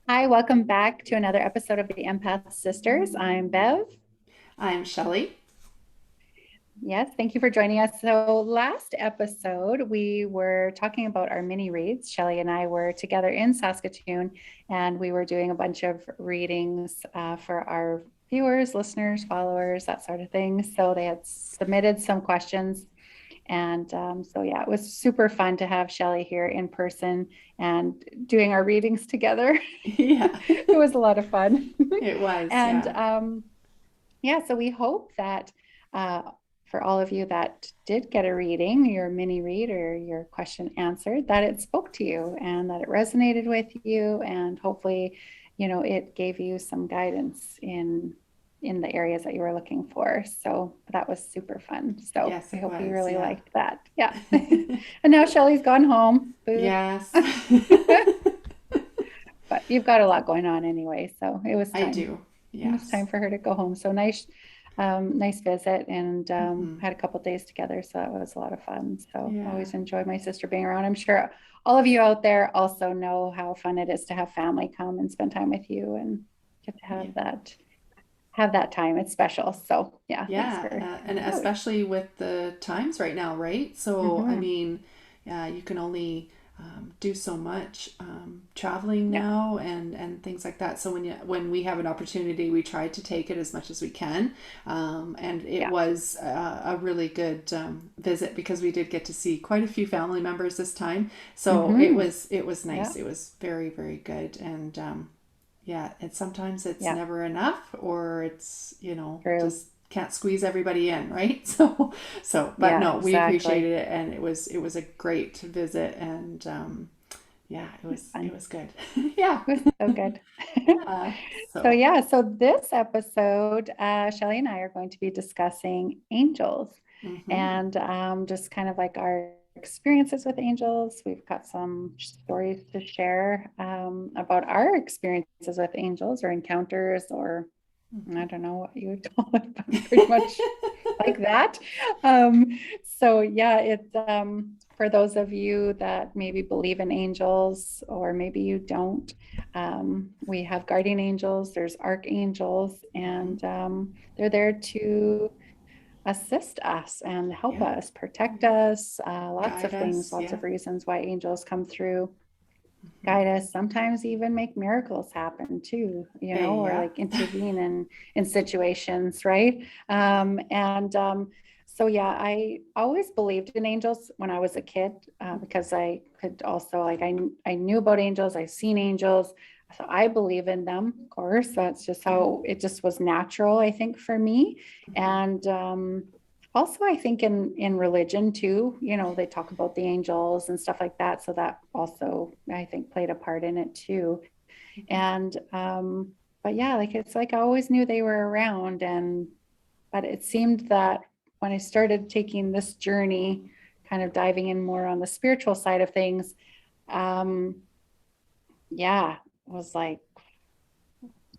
Hi, welcome back to another episode of the Empath Sisters. I'm Bev. I'm Shelly. Yes, thank you for joining us. So, last episode, we were talking about our mini reads. Shelly and I were together in Saskatoon, and we were doing a bunch of readings for our viewers, listeners, followers, that sort of thing. So, they had submitted some questions. And yeah, it was super fun to have Shelly here in person and doing our readings together. Yeah, It was a lot of fun. it was. And Yeah. yeah, so we hope that uh, for all of you that did get a reading, your mini read or your question answered, that it spoke to you and that it resonated with you, and hopefully, it gave you some guidance in the areas that you were looking for. So that was super fun. So Yes, we it hope you was. really Yeah. liked that. Yeah. And now Shelly's gone home. Boo. Yes. But you've got a lot going on anyway, so it was I time. do. It was Yes. time for her to go home. So nice, nice visit, and Hmm. had a couple days together. So that was a lot of fun. So I Yeah. always enjoy my sister being around. I'm sure all of you out there also know how fun it is to have family come and spend time with you and get to Yeah. have that time. It's special. So yeah, thanks Yeah. for And coming out. especially with the times right now, right? So, I Hmm. mean, yeah, you can only do so much traveling Yeah, now and things like that. So when we have an opportunity, we try to take it as much as we can. And it yeah. was a really good visit because we did get to see quite a few family members this time. So Hmm. it was Yeah, nice. It was very, very good. And yeah, and sometimes it's yeah. never enough, or it's, True. just can't squeeze everybody in, right? But Yeah, no, we appreciated exactly. it, and it was a great visit, and yeah, it It's was it fun. was good. Yeah, It was so good. yeah. So So, yeah, so this episode, Shelly and I are going to be discussing angels hmm, and just kind of like our experiences with angels. We've got some stories to share about our experiences with angels or encounters, or I don't know what you would call it, but pretty much like that. So yeah, it's for those of you that maybe believe in angels or maybe you don't. We have guardian angels, there's archangels, hmm, and they're there to assist us and help yeah, us, protect us. Lots of guide things, us, lots yeah, of reasons why angels come through, hmm, guide us, sometimes even make miracles happen too, or yeah, like intervene in situations, right? And so yeah, I always believed in angels when I was a kid, because I could also like I knew about angels, I've seen angels, so I believe in them. Of course, that's just yeah, how it just was natural, I think, for me. hmm, And also I think in religion too, they talk about the angels and stuff like that, so that also I think played a part in it too. And but yeah, like it's like I always knew they were around, and but it seemed that when I started taking this journey, kind of diving in more on the spiritual side of things, um yeah, it was like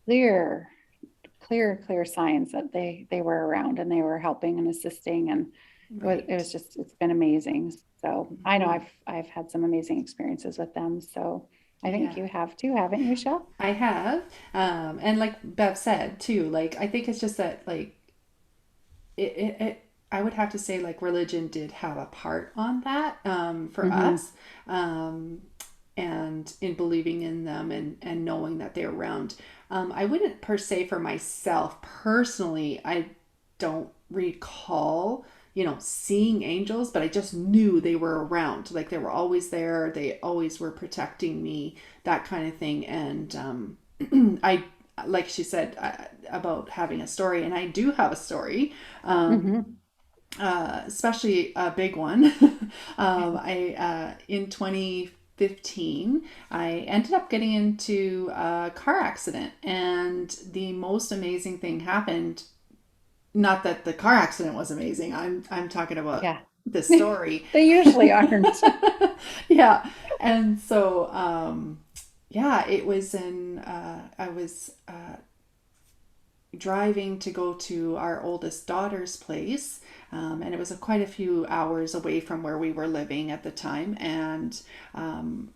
clear clear signs that they were around and they were helping and assisting, and right. it's been amazing. So I know Hmm. I've had some amazing experiences with them. So I think Yeah. you have too, haven't you, Shell? I have, and like Bev said too, like I think it's just that like it I would have to say like religion did have a part on that for Mm-hmm. us, um, and in believing in them and knowing that they're around. I wouldn't per se for myself personally. I don't recall seeing angels, but I just knew they were around. Like they were always there. They always were protecting me, that kind of thing. And I like she said about having a story, and I do have a story, Mm-hmm. especially a big one. I in 2015, I ended up getting into a car accident, and the most amazing thing happened. Not that the car accident was amazing. I'm talking about Yeah. this story. They usually aren't. Yeah, and so yeah, it was in I was driving to go to our oldest daughter's place. And it was quite a few hours away from where we were living at the time. And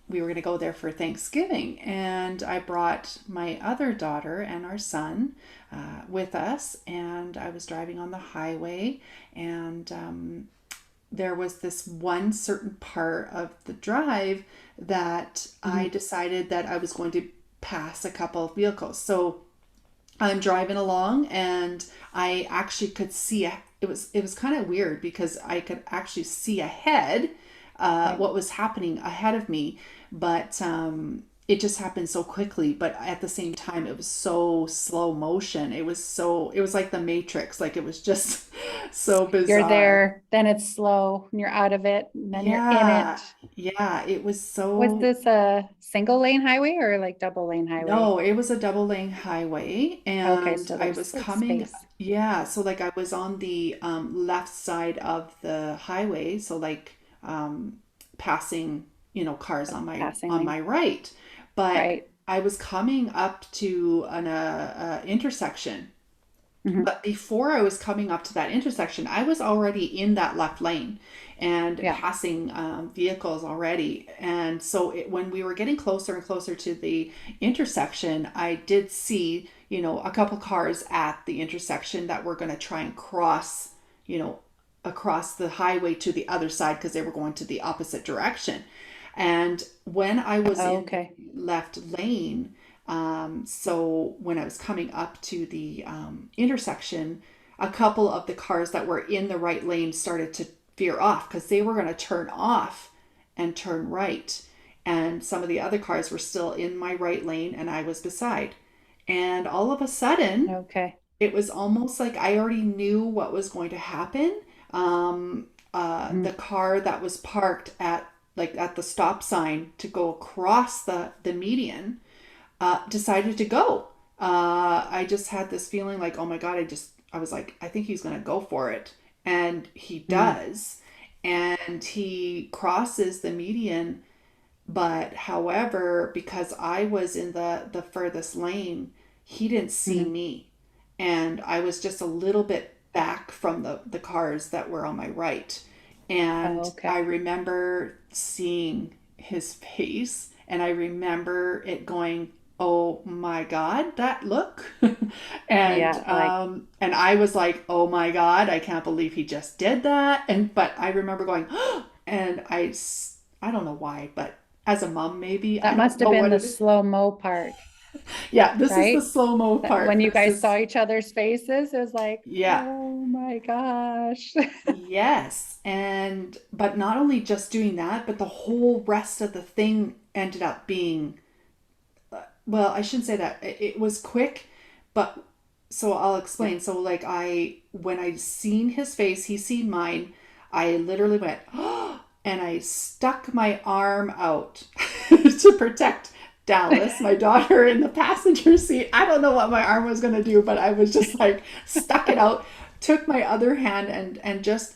we were going to go there for Thanksgiving. And I brought my other daughter and our son with us. And I was driving on the highway. And there was this one certain part of the drive that I Mhm. decided that I was going to pass a couple of vehicles. So I'm driving along and I actually could see it was kind of weird because I could actually see ahead Yeah. what was happening ahead of me, but it just happened so quickly. But at the same time, it was so slow motion. It was like the Matrix. Like it was just so You're bizarre. there, then it's slow, and you're out of it, and then you're in Yeah, it. yeah, it was Was so. this a single lane highway or like double lane highway? No, it was a double lane highway, Okay, and so I there's was like coming, space, yeah, so like I was on the left side of the highway, so like passing, cars a on my passing lane, right, but right? I was coming up to an intersection. Hmm. But before I was coming up to that intersection, I was already in that left lane and Yeah. passing vehicles already. And so when we were getting closer and closer to the intersection, I did see, a couple cars at the intersection that were going to try and cross, you know, across the highway to the other side because they were going to the opposite direction. And when I was in the Okay. left lane, so when I was coming up to the intersection, a couple of the cars that were in the right lane started to veer off because they were going to turn off and turn right. And some of the other cars were still in my right lane and I was beside. And all of a sudden, Okay. it was almost like I already knew what was going to happen. The Mhm. car that was parked at the stop sign to go across the median decided to go. I just had this feeling like, oh my God, I was like, I think he's going to go for it. And he Mm. does. And he crosses the median. But however, because I was in the furthest lane, he didn't see Mhm. me. And I was just a little bit back from the cars that were on my right. Oh, And I okay. remember seeing his face and I remember it going, oh my God, that look. Yeah, like And I was like, oh my God, I can't believe he just did that. But I remember going, and I don't know why, but as a mom, maybe I that don't must have know been what the it is. slow-mo part, Yeah, this is the right? slow mo That part. when you This guys saw is each other's faces, it was like, yeah. oh my gosh. Yes. And but not only just doing that, but the whole rest of the thing ended up being well, I shouldn't say that. It was quick, but so I'll Yeah. explain. So like when I seen his face, he seen mine, I literally went, oh, and I stuck my arm out to protect Dallas, my daughter, in the passenger seat. I don't know what my arm was gonna do, but I was just like stuck it out, took my other hand and just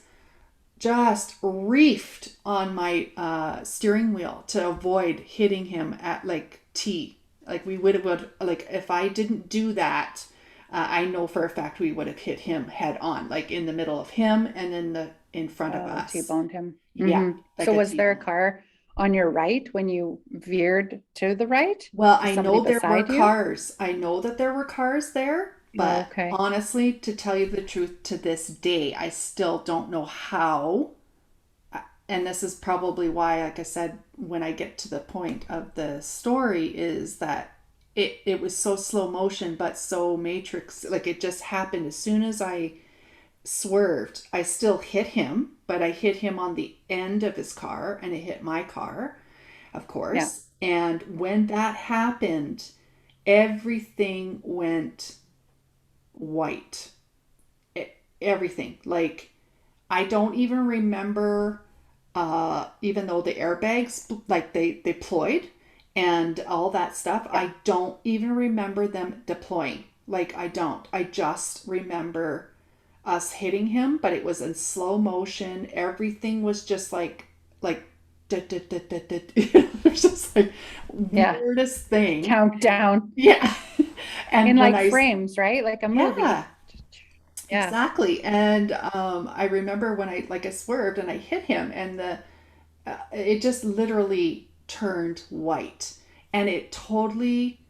reefed on my steering wheel to avoid hitting him at like T. Like we would like if I didn't do that, I know for a fact we would have hit him head on, like in the middle of him and in front of Oh, us. T-boned him. Yeah, Hmm. like So a was there a T-bone. car on your right when you veered to the right? Well, Was I somebody know there were beside you? cars. I know that there were cars there, but Okay. honestly, to tell you the truth, to this day, I still don't know how. And this is probably why, like I said, when I get to the point of the story, is that it was so slow motion, but so matrix. Like it just happened as soon as I swerved. I still hit him, but I hit him on the end of his car, and it hit my car, of Yeah. course. And when that happened, everything went white. Everything. Like I don't even remember, even though the airbags like they deployed and all that stuff. Yeah. I don't even remember them deploying. Like I don't. I just remember us hitting him, but it was in slow motion. Everything was just like it was just like Yeah. weirdest thing. Countdown. Yeah. In And when like I, frames, right? Like a yeah, movie. Yeah. exactly. And I remember when I swerved and I hit him, and it just literally turned white, and it totally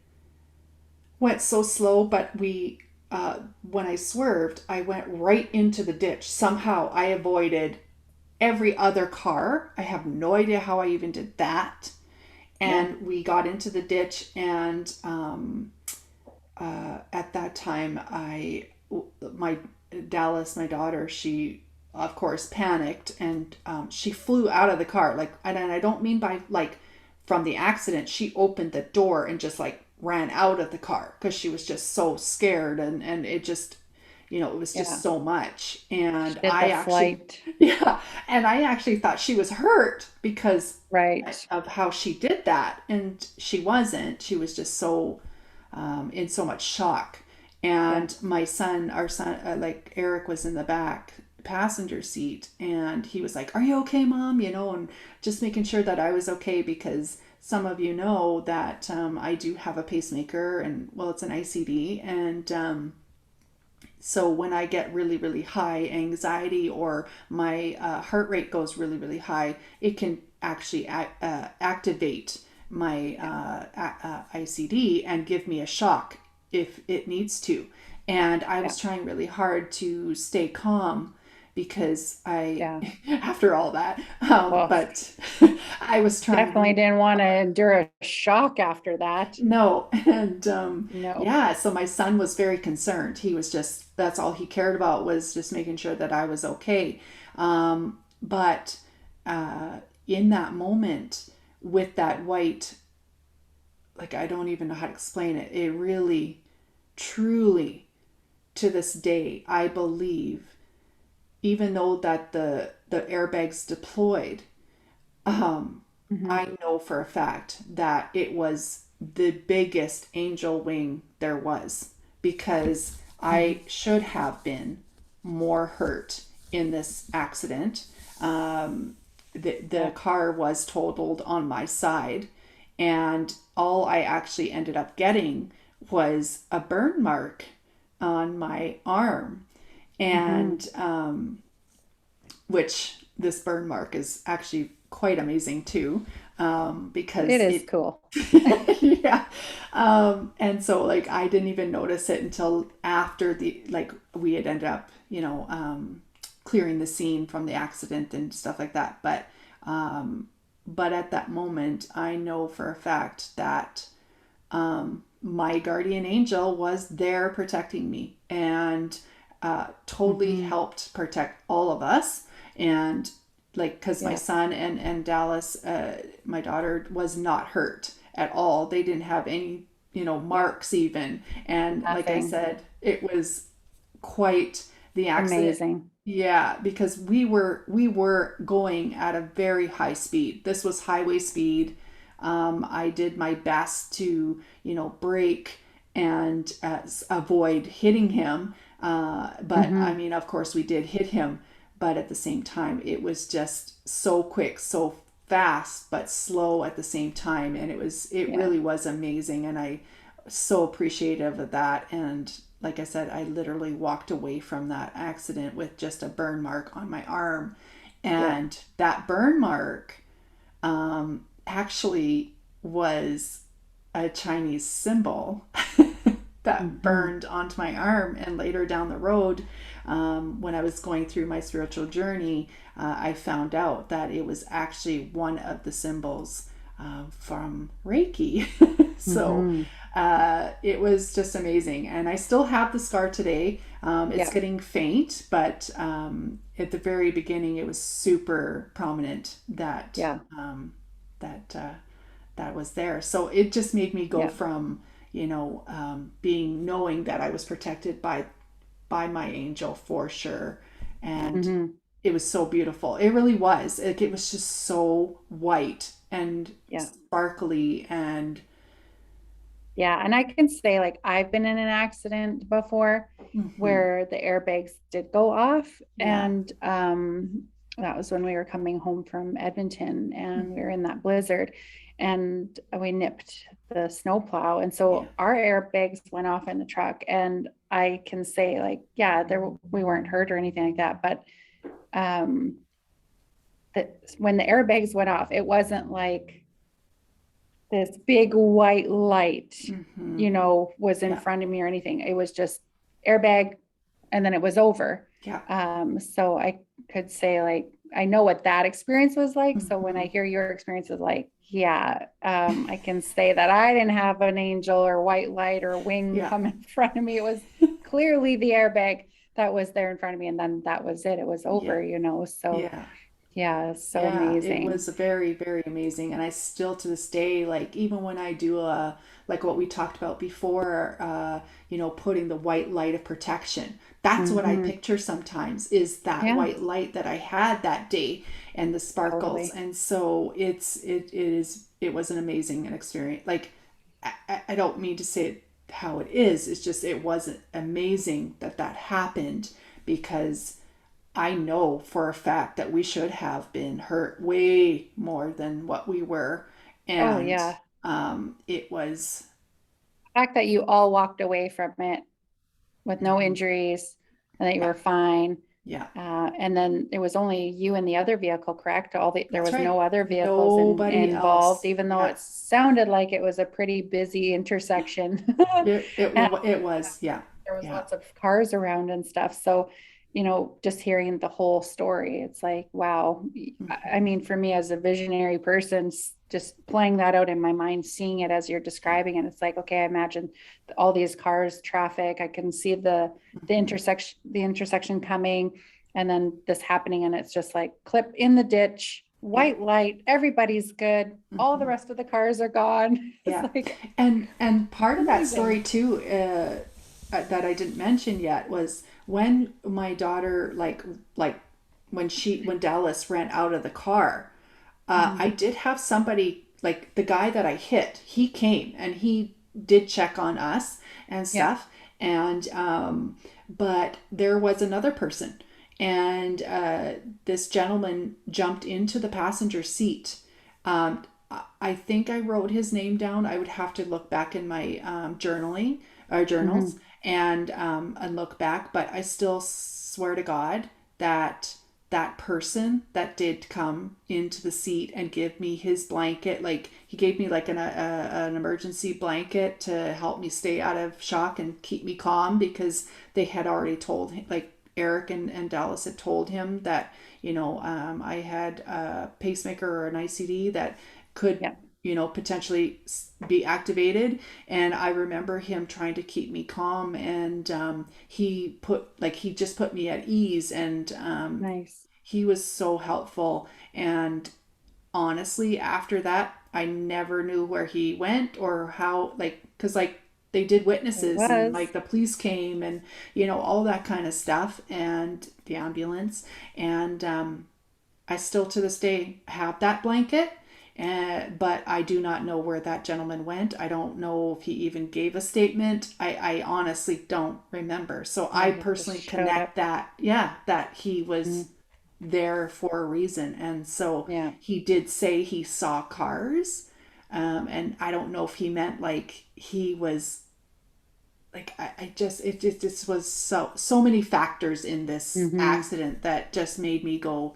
went so slow. But when I swerved, I went right into the ditch. Somehow I avoided every other car. I have no idea how I even did that. Yeah. And we got into the ditch, and at that time, my Dallas, my daughter, she of course panicked, and she flew out of the car. Like, and I don't mean by like from the accident. She opened the door and just like ran out of the car because she was just so scared, and it just, it was just Yeah. so much. She And did the flight. yeah, and I actually thought she was hurt because Right. of how she did that, and she wasn't. She was just so in so much shock. Yeah. And my son, our son, like Eric, was in the back passenger seat, and he was like, "Are you okay, Mom?" And just making sure that I was okay, because some of you know that I do have a pacemaker, and well, it's an ICD, and so when I get really, really high anxiety, or my heart rate goes really, really high, it can actually activate my ICD and give me a shock if it needs to. And I Yeah. was trying really hard to stay calm because Yeah. after all that, Well, but I was trying definitely really didn't want to endure a shock after that. no. And No. yeah, so my son was very concerned. He was just, that's all he cared about, was just making sure that I was okay. But in that moment, with that white, like, I don't even know how to explain it. It really, truly, to this day, I believe, even though that the airbags deployed, um, Hmm. I know for a fact that it was the biggest angel wing there was, because Hmm. I should have been more hurt in this accident. The Yeah. car was totaled on my side, and all I actually ended up getting was a burn mark on my arm. Hmm. And which this burn mark is actually quite amazing too, It because is it cool. yeah. And so like I didn't even notice it until after the like we had ended up, clearing the scene from the accident and stuff like that. But at that moment, I know for a fact that my guardian angel was there protecting me, and totally Hmm. helped protect all of us. And like, because my Yeah. son and Dallas, my daughter, was not hurt at all. They didn't have any, Yeah. marks even. And like I Nothing. said, it was quite the accident. Amazing. Yeah, because we were going at a very high speed. This was highway speed. I did my best to, brake and avoid hitting him. But I Hmm. mean, of course, we did hit him. But at the same time, it was just so quick, so fast, but slow at the same time. And it Yeah. really was amazing. And I so appreciative of that. And like I said, I literally walked away from that accident with just a burn mark on my arm. Yeah. And that burn mark actually was a Chinese symbol that Hmm. burned onto my arm. And later down the road, when I was going through my spiritual journey, I found out that it was actually one of the symbols from Reiki. So Hmm. it was just amazing. And I still have the scar today. It's Yeah. getting faint, but at the very beginning, it was super prominent that Yeah. that that was there. So it just made me go Yeah. from, being, knowing that I was protected by my angel for sure. And Hmm. it was so beautiful. It really was. It was just so white and Yeah. sparkly. And Yeah. And I can say, like, I've been in an accident before mhm, where the airbags did go off. yeah. And that was when we were coming home from Edmonton and we were in that blizzard. and we nipped the snowplow. And Yeah. so our airbags went off in the truck. And I can say, like, yeah, we weren't hurt or anything like that. But um, when the airbags went off, it wasn't like this big white light, Mm-hmm. was in Yeah. front of me or anything. It was just airbag and then it was over. Yeah. So I could say, like, I know what that experience was like. So when I Mm-hmm. hear your experiences, like, yeah, I can say that I didn't have an angel or white light or wing Yeah. come in front of me. It was clearly the airbag that was there in front of me. And then that was it. It was Yeah. over. So Yeah. yeah, it's so Yeah, it amazing. was very, very amazing. And I still to this day, like even when I do like what we talked about before, putting the white light of protection, that's what I Hmm. picture sometimes is that Yeah, white light that I had that day and the sparkles. totally. And so it was an amazing experience. Like I don't mean to say it how it is. It's just it wasn't amazing that that happened because I know for a fact that we should have been hurt way more than what we were. Oh, And yeah. it was, The fact that you all walked away from it with no mhm, injuries and that you yeah, were fine. yeah, And then it was only you and the other vehicle, correct? There that's was right. no other vehicles Nobody involved, else. even though Yeah, it sounded like it was a pretty busy intersection. And it was. Yeah, there was yeah, lots of cars around and stuff. So, just hearing the whole story, it's like, wow. I hmm mean, for me as a visionary person, just playing that out in my mind, seeing it as you're describing it, it's like, okay, I imagine all these cars, traffic. I can see the intersection coming, and then this happening, and it's just like clip in the ditch, yeah, white light, everybody's good. All the hmm rest of the cars are gone. It's yeah. like And part of that story amazing. too, that I didn't mention yet was when my daughter like when Dallas ran out of the car. I Mhm. did have somebody like the guy that I hit. He came and he did check on us and Yeah. stuff. And but there was another person, and this gentleman jumped into the passenger seat. Um, I think I wrote his name down. I would have to look back in my journaling or journals Hmm. and look back. But I still swear to God that that person that did come into the seat and give me his blanket, like he gave me like an emergency blanket to help me stay out of shock and keep me calm because they had already told him, like Eric and Dallas had told him that I had a pacemaker or an ICD that could Yeah. potentially be activated. And I remember him trying to keep me calm, and he just put me at ease, and Nice. he was so helpful. And honestly, after that, I never knew where he went or how, like, because like they did It witnesses and like was. the police came and all that kind of stuff and the ambulance. And I still to this day have that blanket. But I do not know where that gentleman went. I don't know if he even gave a statement. I honestly don't remember. So I Maybe it just personally showed connect up. that, yeah, that he Mm, was there for a reason. And so yeah. he did say he saw cars. And I don't know if he meant like he was like I just it just was so many factors in this Hmm. accident that just made me go,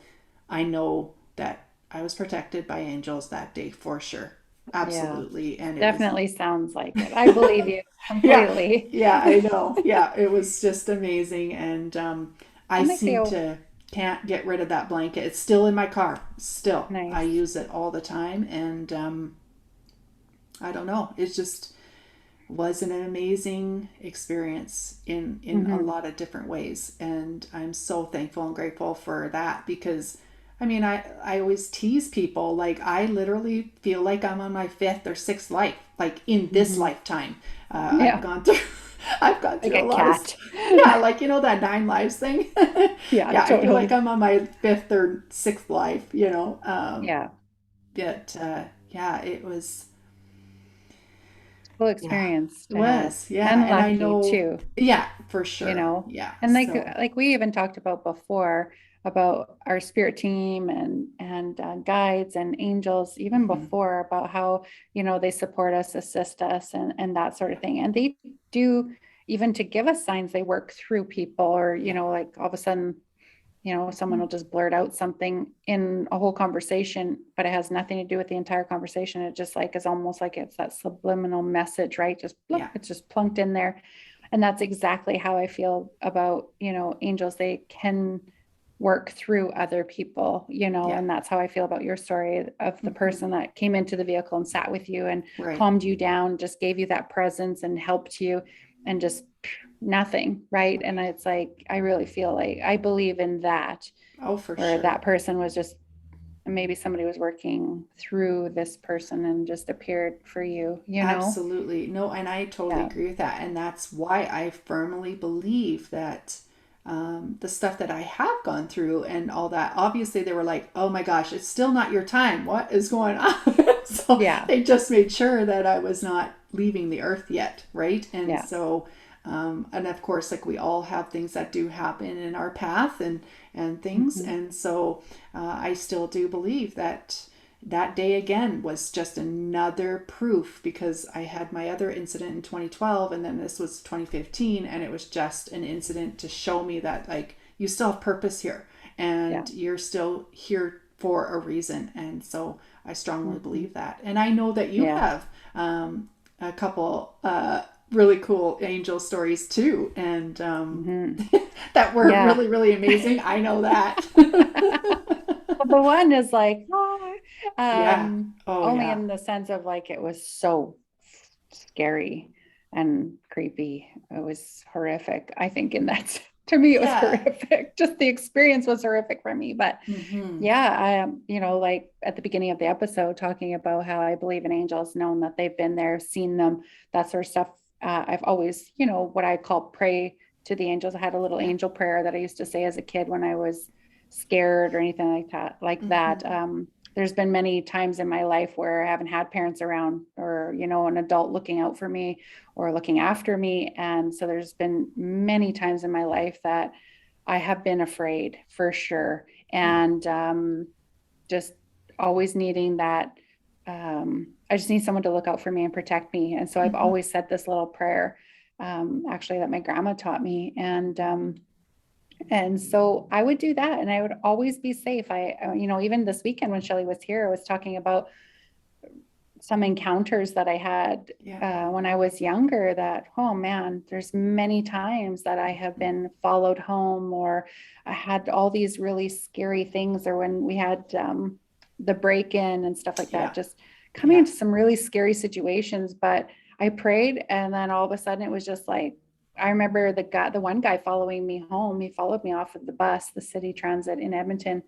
I know that I was protected by angels that day for sure. Yeah. Absolutely. And it was Definitely sounds like it. I believe you yeah, completely. yeah, I know. Yeah, it was just amazing. And I And like they, seem oh, to can't get rid of that blanket. It's still in my car. Still. I nice. use it all the time. And I don't know. It's just was an amazing experience in a Hmm. lot of different ways, and I'm so thankful and grateful for that because I mean I always tease people like I literally feel like I'm on my fifth or sixth life, like in this Hmm. lifetime. I've Yeah. gone through I've gone Like through a a lot of cat. yeah, like that 9 lives thing. Yeah, Yeah, I feel like totally. I'm on my fifth or sixth life, Yeah. but yeah, it was Cool yeah, experience it to have. was. Yeah. And And I lucky know, too, yeah, for you sure. know. Yeah. And like So, like we even talked about before. about our spirit team and guides and angels even Mm-hmm. before, about how, they support us, assist us, and that sort of thing. And they do, even to give us signs, they work through people, or Yeah. like all of a sudden, someone will just blurt out something in a whole conversation, but it has nothing to do with the entire conversation. It just like is almost like it's that subliminal message, right? Just look, Yeah. it's just plunked in there. And that's exactly how I feel about, angels. They can work through other people, Yeah. and that's how I feel about your story of the Mm-hmm. person that came into the vehicle and sat with you and Right. calmed you down, just gave you that presence and helped you, and just nothing, right? And Right. it's like, I really feel like I believe in that, Oh, for where sure. that person was just, maybe somebody was working through this person and just appeared for you. Absolutely. No, and I totally Yeah. agree with that. And that's why I firmly believe that the stuff that I have gone through and all that, obviously they were like, oh my gosh, it's still not your time. What is going on? So Yeah. they just made sure that I was not leaving the earth yet. Right. And Yeah. so, and of course, like we all have things that do happen in our path and things. Mm-hmm. And so I still do believe that that day again was just another proof, because I had my other incident in 2012 and then this was 2015, and it was just an incident to show me that like you still have purpose here Yeah. and you're still here for a reason. And so I strongly Mm-hmm. believe that. And I know that you Yeah. have a couple really cool angel stories too, and Mm-hmm. that were Yeah. really, really amazing. I know that. Well, the one is like, Yeah. Oh, only yeah. in the sense of like it was so scary and creepy. It was horrific. I think in that, to me, it was Yeah. horrific. Just the experience was horrific for me. But Mm-hmm. yeah, I am, like at the beginning of the episode, talking about how I believe in angels, known that they've been there, seen them, that sort of stuff. I've always, what I call pray to the angels. I had a little Yeah. angel prayer that I used to say as a kid when I was scared or anything like that. Mm-hmm. There's been many times in my life where I haven't had parents around, or an adult looking out for me or looking after me. And so there's been many times in my life that I have been afraid, for sure. Yeah. And just always needing that. I just need someone to look out for me and protect me. And so I've Mm-hmm. always said this little prayer, actually, that my grandma taught me. And so I would do that, and I would always be safe. Even this weekend when Shelly was here, I was talking about some encounters that I had Yeah. when I was younger, that, oh man, there's many times that I have been followed home, or I had all these really scary things, or when we had the break in and stuff like Yeah. that, just coming Yeah. into some really scary situations. But I prayed, and then all of a sudden it was just like, I remember the one guy following me home. He followed me off of the bus, the city transit in Edmonton,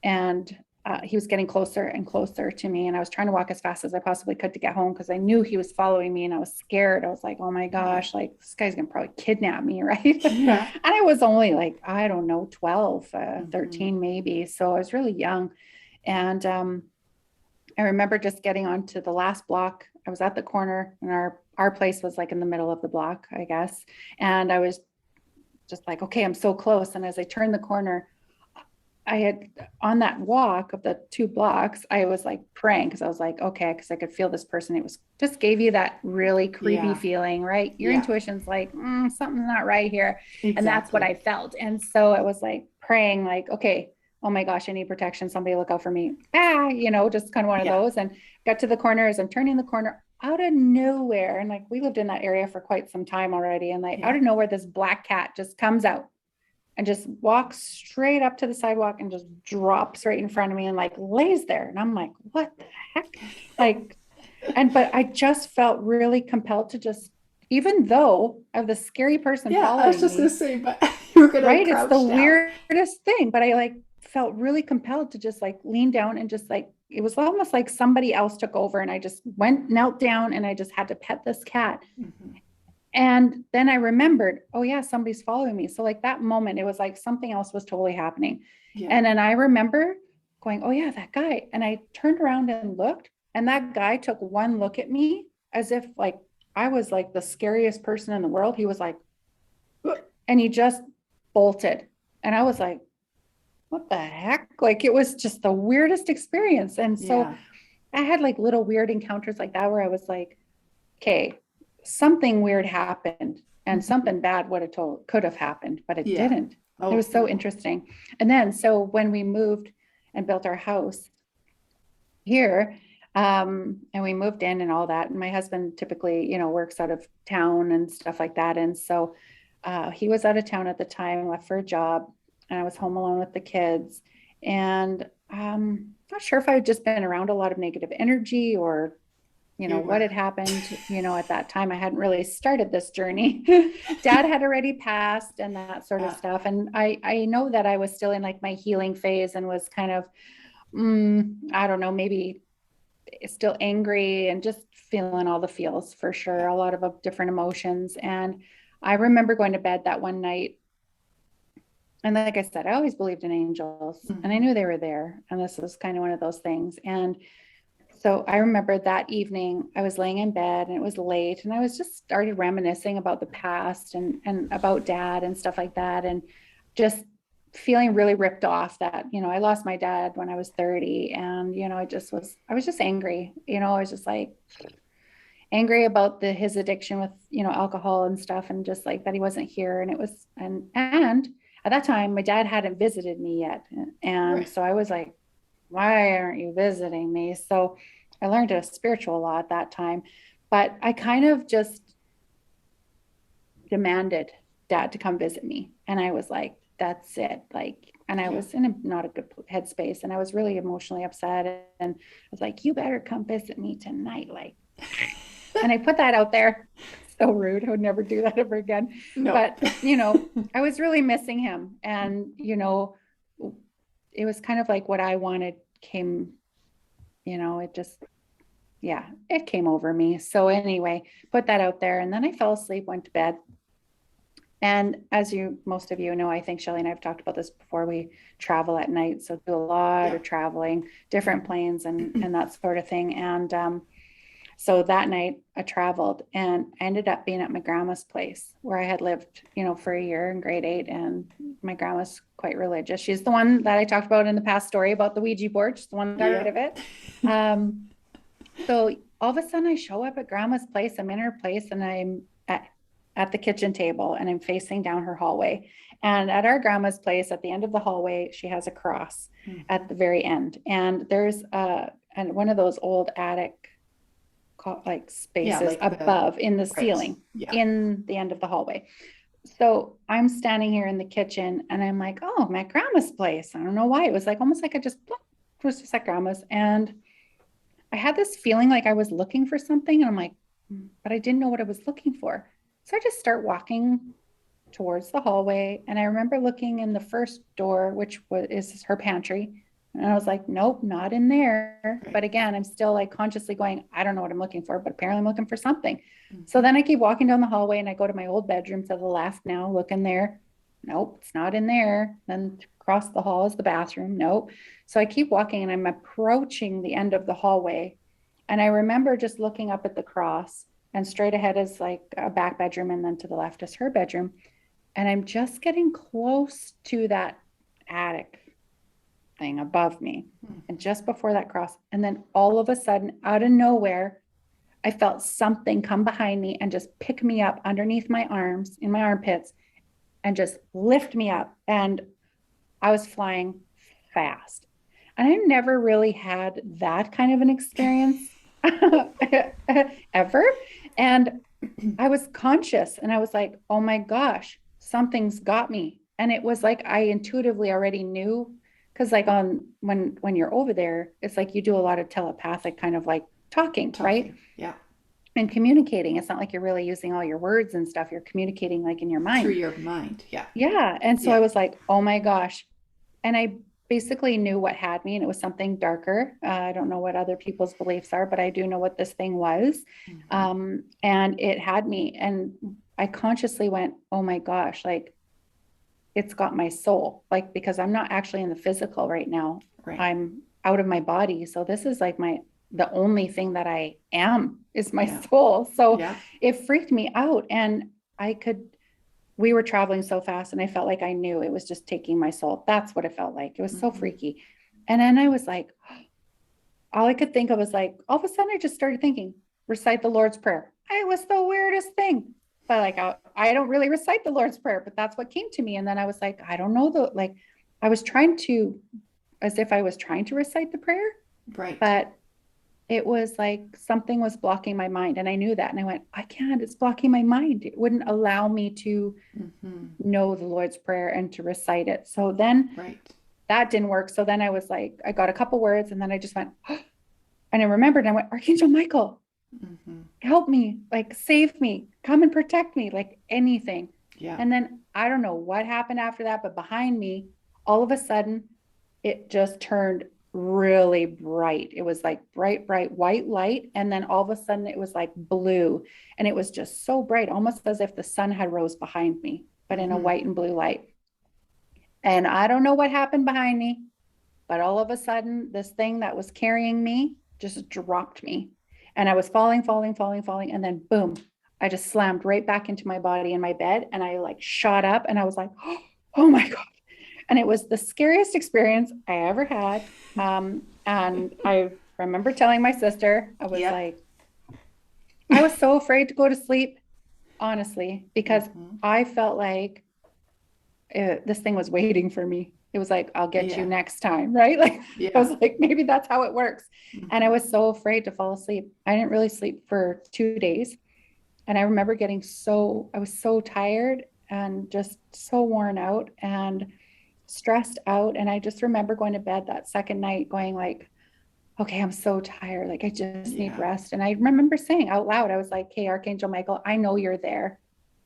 and he was getting closer and closer to me, and I was trying to walk as fast as I possibly could to get home, because I knew he was following me, and I was scared. I was like, oh my Yeah. gosh, like this guy's gonna probably kidnap me, right? And Yeah. I was only like, I don't know, 12, Mm-hmm. 13 maybe, so I was really young. And I remember just getting onto the last block. I was at the corner, and our place was like in the middle of the block, I guess. And I was just like, okay, I'm so close. And as I turned the corner, I had, on that walk of the 2 blocks, I was like praying, because I was like, okay, because I could feel this person. It was just gave you that really creepy Yeah. feeling, right? Your Yeah. intuition's like, something's not right here. And that's what Exactly. I felt. And so I was like praying, like, okay, oh my gosh, I need protection. Somebody look out for me. Just kind of one of Yeah. those. And got to the corner, as I'm turning the corner, out of nowhere. And like, we lived in that area for quite some time already. And like, out Yeah. of nowhere, this black cat just comes out and just walks straight up to the sidewalk and just drops right in front of me and like lays there. And I'm like, what the heck? Like, but I just felt really compelled to just, even though I have the scary person Yeah. I was following just gonna me, say, but you were gonna right? It's the crouch down. weirdest thing, but I like felt really compelled to just like lean down and just like, it was almost like somebody else took over, and I just knelt down, and I just had to pet this cat. Mm-hmm. And then I remembered, oh yeah, somebody's following me. So like that moment, it was like something else was totally happening. Yeah. And then I remember going, oh yeah, that guy. And I turned around and looked, and that guy took one look at me as if like I was like the scariest person in the world. He was like, and he just bolted. And I was like, what the heck? Like it was just the weirdest experience. And so Yeah. I had like little weird encounters like that where I was like, okay, something weird happened and Mhm. something bad would have could have happened, but it Yeah. didn't. It Oh, was so no. interesting. And then so when we moved and built our house here, and we moved in and all that, and my husband typically, works out of town and stuff like that. And so he was out of town at the time, left for a job, and I was home alone with the kids. And not sure if I had just been around a lot of negative energy or You what were. had happened, at that time. I hadn't really started this journey. Dad had already passed and that sort of Yeah. stuff. And I know that I was still in like my healing phase and was kind of, I don't know, maybe still angry and just feeling all the feels for sure, Yeah. a lot of different emotions. And I remember going to bed that one night. And like I said, I always believed in angels and I Hmm. knew they were there. And this was kind of one of those things. And so I remember that evening I was laying in bed and it was late and I was just started reminiscing about the past and about dad and stuff like that. And just feeling really ripped off that, I lost my dad when I was 30. And, I was just angry, I was just like angry about his addiction with, alcohol and stuff. And just like that he wasn't here. And it was, and at that time, my dad hadn't visited me yet. And Right. so I was like, why aren't you visiting me? So I learned a spiritual law at that time, but I kind of just demanded dad to come visit me. And I was like, that's it. Like, and I Yeah. was in not a good headspace and I was really emotionally upset. And I was like, you better come visit me tonight. Like, and I put that out there. So rude. I would never do that ever again. No. But, I was really missing him. And, it was kind of like what I wanted came, it just, yeah, it came over me. So anyway, put that out there. And then I fell asleep, went to bed. And as most of you know, I think Shelly and I have talked about this before. We travel at night, so do a lot Yeah. of traveling, different planes and that sort of thing. And so that night I traveled and I ended up being at my grandma's place where I had lived, for a year in grade 8. And my grandma's quite religious. She's the one that I talked about in the past story about the Ouija board. She's the one that got Yeah. rid of it. Um, so all of a sudden I show up at grandma's place. I'm in her place and I'm at the kitchen table and I'm facing down her hallway. And at our grandma's place, at the end of the hallway, she has a cross Hmm. at the very end. And there's and one of those old attic like Yeah. spaces Like the, above in the right. ceiling Yeah. in the end of the hallway. So I'm standing here in the kitchen and I'm like, oh, my grandma's place. I don't know why. It was like almost like I just it was just at grandma's. And I had this feeling like I was looking for something. And I'm like, but I didn't know what I was looking for. So I just start walking towards the hallway. And I remember looking in the first door, which is her pantry. And I was like, nope, not in there. Right. But again, I'm still like consciously going, I don't know what I'm looking for, but apparently I'm looking for something. So Hmm. then I keep walking down the hallway and I go to my old bedroom to the left now, look in there. Nope, it's not in there. Then across the hall is the bathroom. Nope. So I keep walking and I'm approaching the end of the hallway. And I remember just looking up at the cross and straight ahead is like a back bedroom. And then to the left is her bedroom. And I'm just getting close to that attic thing above me. And just before that cross, and then all of a sudden, out of nowhere, I felt something come behind me and just pick me up underneath my arms, in my armpits, and just lift me up. And I was flying fast. And I never really had that kind of an experience ever. And I was conscious and I was like, oh my gosh, something's got me. And it was like I intuitively already knew because like on when you're over there, it's like you do a lot of telepathic kind of like talking, right? Talking. Yeah. And communicating. It's not like you're really using all your words and stuff. You're communicating like in your Through mind. your mind. Yeah. Yeah. And so I Yeah. was like, oh my gosh. And I basically knew what had me, and it was something darker. I don't know what other people's beliefs are, but I do know what this thing was. Hmm. And it had me. And I consciously went, oh my gosh, like it's got my soul, like because I'm not actually in the physical right now. Right. I'm out of my body. So this is like the only thing that I am is my Yeah. soul. So Yeah. it freaked me out. And I could we were traveling so fast and I felt like I knew it was just taking my soul. That's what it felt like. It was so Mm-hmm. freaky. And then I was like, all I could think of was like, all of a sudden I just started thinking, recite the Lord's Prayer. It was the weirdest thing. But like, I don't really recite the Lord's Prayer, but that's what came to me. And then I was like, I don't know like, I was trying to, as if I was trying to recite the prayer, Right. but it was like something was blocking my mind. And I knew that. And I went, I can't, it's blocking my mind. It wouldn't allow me to Mm-hmm. know the Lord's Prayer and to recite it. So then Right. that didn't work. So then I was like, I got a couple words and then I just went, oh, and I remembered, and I went, Archangel Michael, Mm-hmm. help me, like save me, come and protect me, like anything. Yeah. And then I don't know what happened after that, but behind me, all of a sudden, it just turned really bright. It was like bright, bright white light. And then all of a sudden it was like blue. And it was just so bright, almost as if the sun had rose behind me, but in a Mm-hmm. white and blue light. And I don't know what happened behind me, but all of a sudden, this thing that was carrying me just dropped me. And I was falling, falling, falling, falling. And then boom, I just slammed right back into my body in my bed. And I like shot up and I was like, oh my God. And it was the scariest experience I ever had. And I remember telling my sister, I was Yep. like, I was so afraid to go to sleep, honestly, because Mm-hmm. I felt like this thing was waiting for me. It was like, I'll get you Yeah. next time, right? Like, I was Yeah. like, maybe that's how it works. And I Mm-hmm. was so afraid to fall asleep. I didn't really sleep for 2 days. And I remember I was so tired and just so worn out and stressed out. And I just remember going to bed that second night going like, okay, I'm so tired. Like, I just need Yeah. rest. And I remember saying out loud, I was like, hey, Archangel Michael, I know you're there.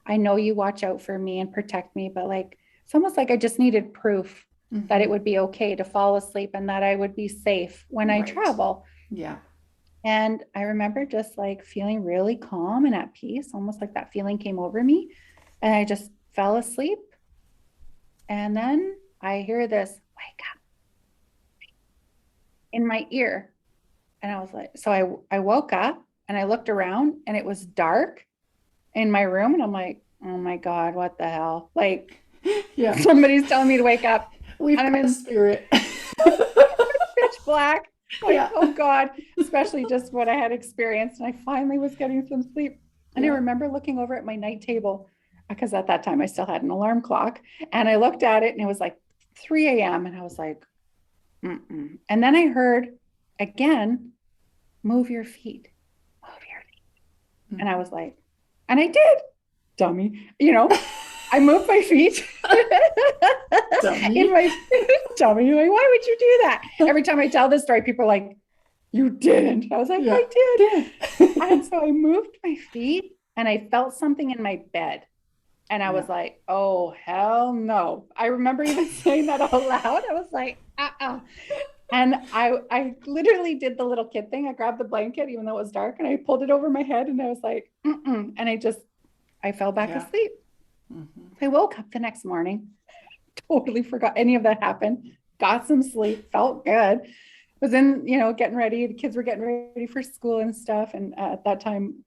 I know you watch out for me and protect me, but like it's almost like I just needed proof that it Mm-hmm. would be okay to fall asleep and that I would be safe when I Right. travel. Yeah. And I remember just like feeling really calm and at peace, almost like that feeling came over me. And I just fell asleep. And then I hear this wake up in my ear. And I was like, so I woke up and I looked around and it was dark in my room. And I'm like, oh my God, what the hell? Like, Yeah. somebody's telling me to wake up We've and I'm got a in spirit. pitch black. Like, Yeah. oh God, especially just what I had experienced. And I finally was getting some sleep. And I Yeah. remember looking over at my night table because at that time I still had an alarm clock. And I looked at it and it was like 3 a.m. And I was like, mm-mm. And then I heard again, move your feet, move your feet. And I Mm-hmm. was like, and I did, dummy, I moved my feet in Dummy. my dummy. Like, why would you do that? Every time I tell this story, people are like, you didn't. I was like, Yeah. I did. Did. And so I moved my feet and I felt something in my bed. And I Yeah. was like, oh, hell no. I remember even saying that out loud. I was like, uh-uh. And I literally did the little kid thing. I grabbed the blanket, even though it was dark, and I pulled it over my head and I was like, mm-mm. And I fell back Yeah. asleep. Mm-hmm. I woke up the next morning, totally forgot any of that happened, got some sleep, felt good, was in, getting ready. The kids were getting ready for school and stuff. And at that time,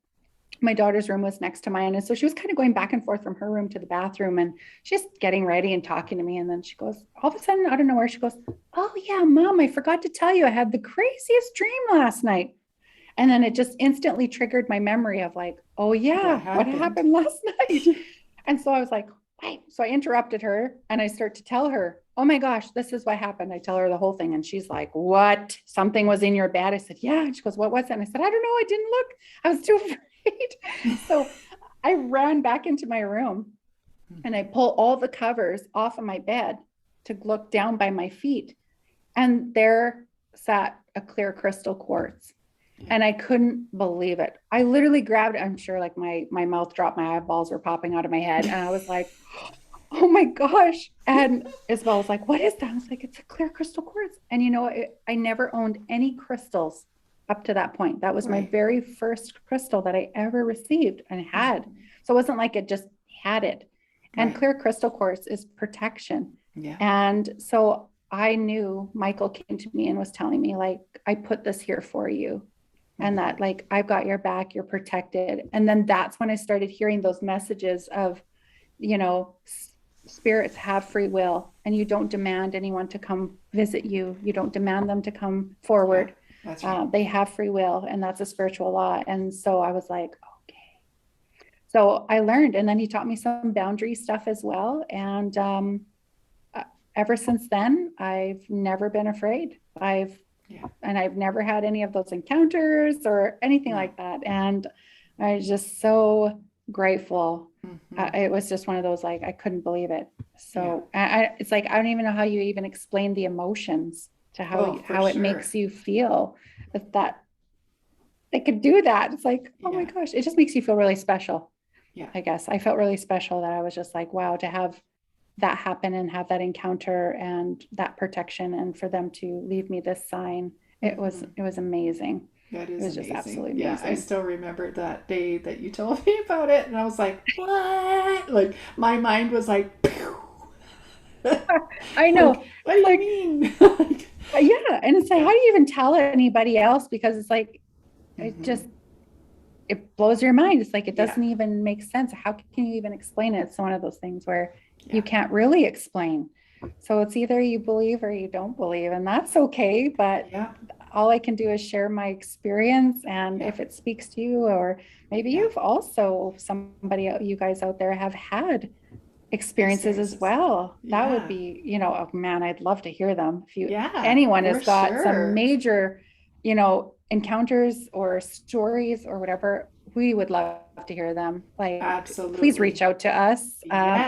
my daughter's room was next to mine. And so she was kind of going back and forth from her room to the bathroom and she's getting ready and talking to me. And then she goes, all of a sudden, out of nowhere, she goes, oh, yeah, Mom, I forgot to tell you, I had the craziest dream last night. And then it just instantly triggered my memory of like, oh, What yeah, what happened? happened last night? And so I was like, wait. So I interrupted her and I start to tell her, oh my gosh, this is what happened. I tell her the whole thing. And she's like, what? Something was in your bed? I said, yeah. And she goes, what was it? And I said, I don't know. I didn't look. I was too afraid. So I ran back into my room and I pull all the covers off of my bed to look down by my feet. And there sat a clear crystal quartz. Yeah. And I couldn't believe it. I literally grabbed it. I'm sure like my mouth dropped, my eyeballs were popping out of my head. And I was like, oh my gosh. And Isabel was like, what is that? I was like, it's a clear crystal quartz. And I never owned any crystals up to that point. That was my Right. very first crystal that I ever received and had. Mm-hmm. So it wasn't like it just had it. And Right. clear crystal quartz is protection. Yeah. And so I knew Michael came to me and was telling me, like, I put this here for you. And Mm-hmm. that, like, I've got your back, you're protected. And then that's when I started hearing those messages of you know, spirits have free will and you don't demand anyone to come visit you. You don't demand them to come Yeah, forward. that's right. They have free will, and that's a spiritual law. And so I was like, okay. So I learned, and then he taught me some boundary stuff as well. And uh, ever since then, I've never been afraid. Yeah. I've never had any of those encounters or anything No. like that. And I was just so grateful. Mm-hmm. It was just one of those, like, I couldn't believe it. Yeah. So it's like, I don't even know how you even explain the emotions to Oh, for how it sure. makes you feel that they could do that. It's like, oh my Yeah. gosh, it just makes you feel really special. Yeah. I guess I felt really special that I was just like, wow, to have that happen and have that encounter and that protection and for them to leave me this sign. Mm-hmm. It was amazing. That It is was just amazing. absolutely Yeah, I amazing. still remember that day that you told me about it, and I was like, "What?" Like my mind was like, "Pew." I Like, know. what do It's you like, mean? Like, yeah. And it's like, yeah. how do you even tell anybody else? Because it's like, it Mm-hmm. just, it blows your mind. It's like, it Yeah. doesn't even make sense. How can you even explain it? It's one of those things where Yeah. you can't really explain. So it's either you believe or you don't believe, and that's okay. But Yeah. all I can do is share my experience. And Yeah. if it speaks to you, or maybe Yeah. you've also, somebody, you guys out there have had experiences as Experiences. well. That would Yeah. be, oh man, I'd love to hear them. If you, Yeah, anyone for has got some sure. major, encounters or stories or whatever, we would love to hear them. Like, please reach Absolutely. out to us.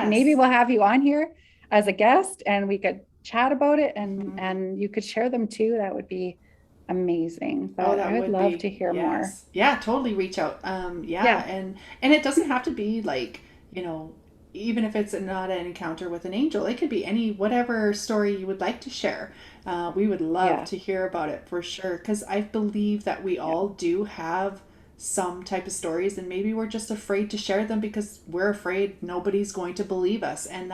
Maybe Yes. we'll have you on here as a guest and we could chat about it, and Mhm. you could share them too. That would be amazing. Oh, But I that would would love be, to hear more. yes. Yeah, totally reach out. Yeah, Yeah. and it doesn't have to be like, you know, even if it's not an encounter with an angel, it could be any whatever story you would like to share. We would love Yeah. to hear about it for sure, because I believe that we Yeah. all do have some type of stories, and maybe we're just afraid to share them because we're afraid nobody's going to believe us, and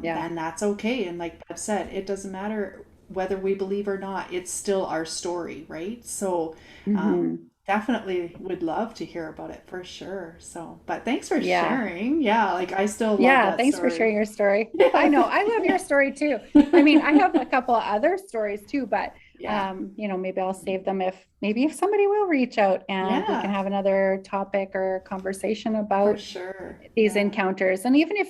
Yeah. that's okay. And like Bev said, it doesn't matter whether we believe or not, it's still our story, right? So, Hmm. definitely would love to hear about it for sure. So, but thanks for Yeah. sharing. Yeah, like I still love Yeah, that thanks for story. sharing your story. I Yeah, know, I love your story too. I mean, I have a couple of other stories too, but yeah, maybe I'll save them if somebody will reach out and we can yeah, have another topic or conversation for about sure. these Yeah. encounters. And even if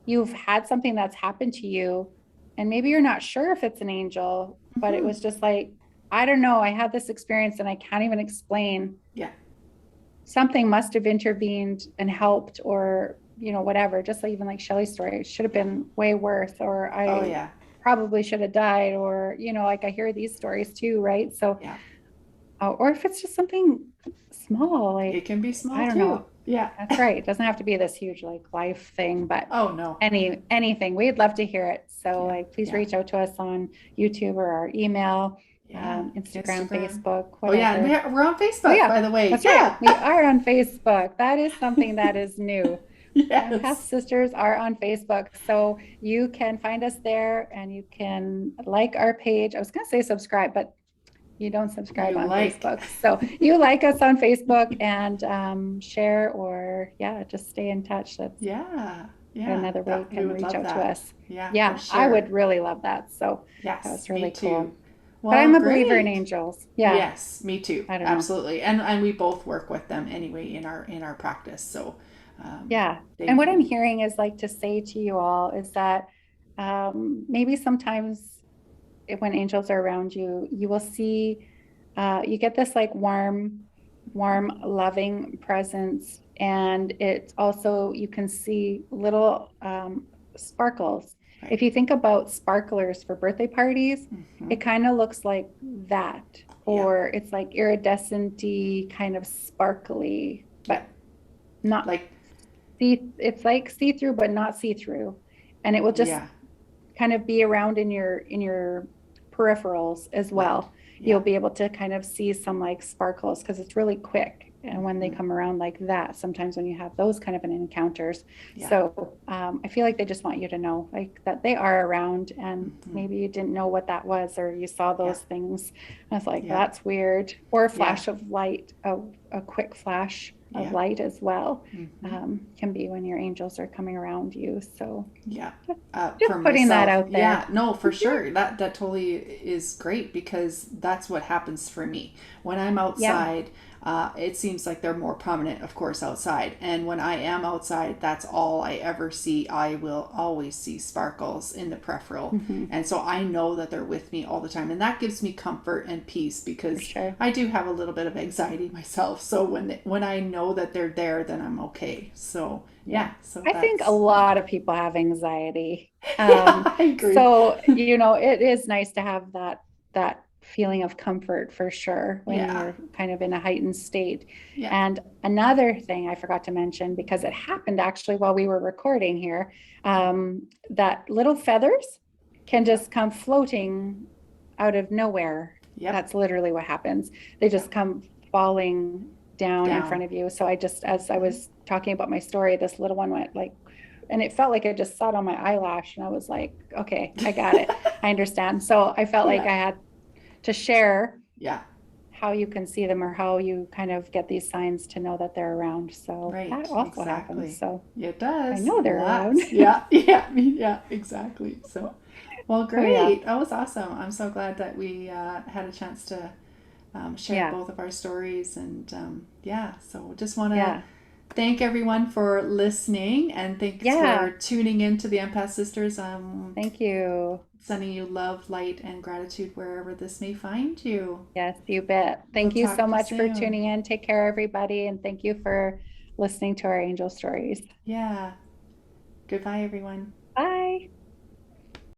you've had something that's happened to you and maybe you're not sure if it's an angel, but it Hmm. was just like, I don't know, I had this experience and I can't even explain. Yeah. Something must have intervened and helped, or whatever. Just like, even like Shelly's story, it should have Yeah. been way worse, or Oh I yeah. probably should have died, or like I hear these stories too, right? So Yeah. or if it's just something small, It like, can be small I don't too. know. Yeah. That's right, it doesn't have to be this huge like life thing, but Oh no. anything, we'd love to hear it. So Yeah. like, please Yeah. reach out to us on YouTube or our email, Yeah. Instagram, Instagram. Facebook, Oh yeah, and whatever. we're on Oh Facebook, yeah, by the way. that's right. Yeah. We are on Facebook. That is something that is new. Empath Yes. Sisters are on Facebook. So you can find us there and you can like our page. I was going to say subscribe, but you don't subscribe You on like. Facebook. So you like us on Facebook and share, or yeah, just stay in touch. That's Yeah. Yeah. another way you That we can would reach love out to that. us. Yeah, for Yeah, I sure. would really love that. So that Yes, was me really too. cool. But Well, I'm a believer in great. angels. Yeah, Yes, me too. I don't know. Absolutely. And we both work with them anyway in our practice. So, Yeah. they And what I'm do. hearing is, like, to say to you all is that maybe sometimes when angels are around you, you will see, you get this like warm, loving presence. And it's also, you can see little sparkles. Right. If you think about sparklers for birthday parties, Hmm. it kind of looks like that, Yeah. or it's like iridescent kind of sparkly, Yeah. but not Like, it's like see through, but not see through. And it will just yeah. kind of be around in your peripherals as Right. well. You'll Yeah. be able to kind of see some like sparkles because it's really quick. and when they come around like that, sometimes when you have those kind of an encounters. Yeah. So I feel like they just want you to know like that they are around, and Hmm. maybe you didn't know what that was, or you saw Yeah. those things. I was like, Yeah. that's weird. Or a Yeah. flash of light, a quick flash of Yeah. light as well, Hmm. can be when your angels are coming around you. So Yeah. For just putting that myself, out there. yeah, no, for sure. That totally is great because that's what happens for me when I'm Yeah, outside. It seems like they're more prominent, of course, outside. And when I am outside, that's all I ever see. I will always see sparkles in the peripheral, hmm, and so I know that they're with me all the time, and that gives me comfort and peace for because sure. I do have a little bit of anxiety myself. So when I know that they're there, then I'm okay. So Yeah. yeah, so I think a that's lot of people have anxiety. yeah, I agree. So, it is nice to have that feeling of comfort for sure when Yeah. you're kind of in a heightened state. Yeah. And another thing I forgot to mention, because it happened actually while we were recording here, that little feathers can Yep. just come floating out of nowhere. Yep. That's literally what happens. They Yep. just come falling down in Down. front of you. So I just, as I Mhm. was talking about my story, this little one went like, and it felt like it just sat on my eyelash. And I was like, okay, I got it. I understand. So I felt like Yeah. I had to share Yeah. how you can see them, or how you kind of get these signs to know that they're around. So that Right. also happens. Exactly. So It I does. know they're around. Lots. Yeah. Yeah. Yeah. Exactly. So, well, Oh, yeah. great. That was awesome. I'm so glad that we had a chance to share Yeah. both of our stories. And yeah, so just want to Yeah. thank everyone for listening and thanks for Yeah. tuning in to the Empath Sisters. Thank you. Sending you love, light, and gratitude wherever this may find you. Yes, you bet. We'll Thank you so talk to you much for soon. tuning in. Take care, everybody. And thank you for listening to our angel stories. Yeah. Goodbye, everyone.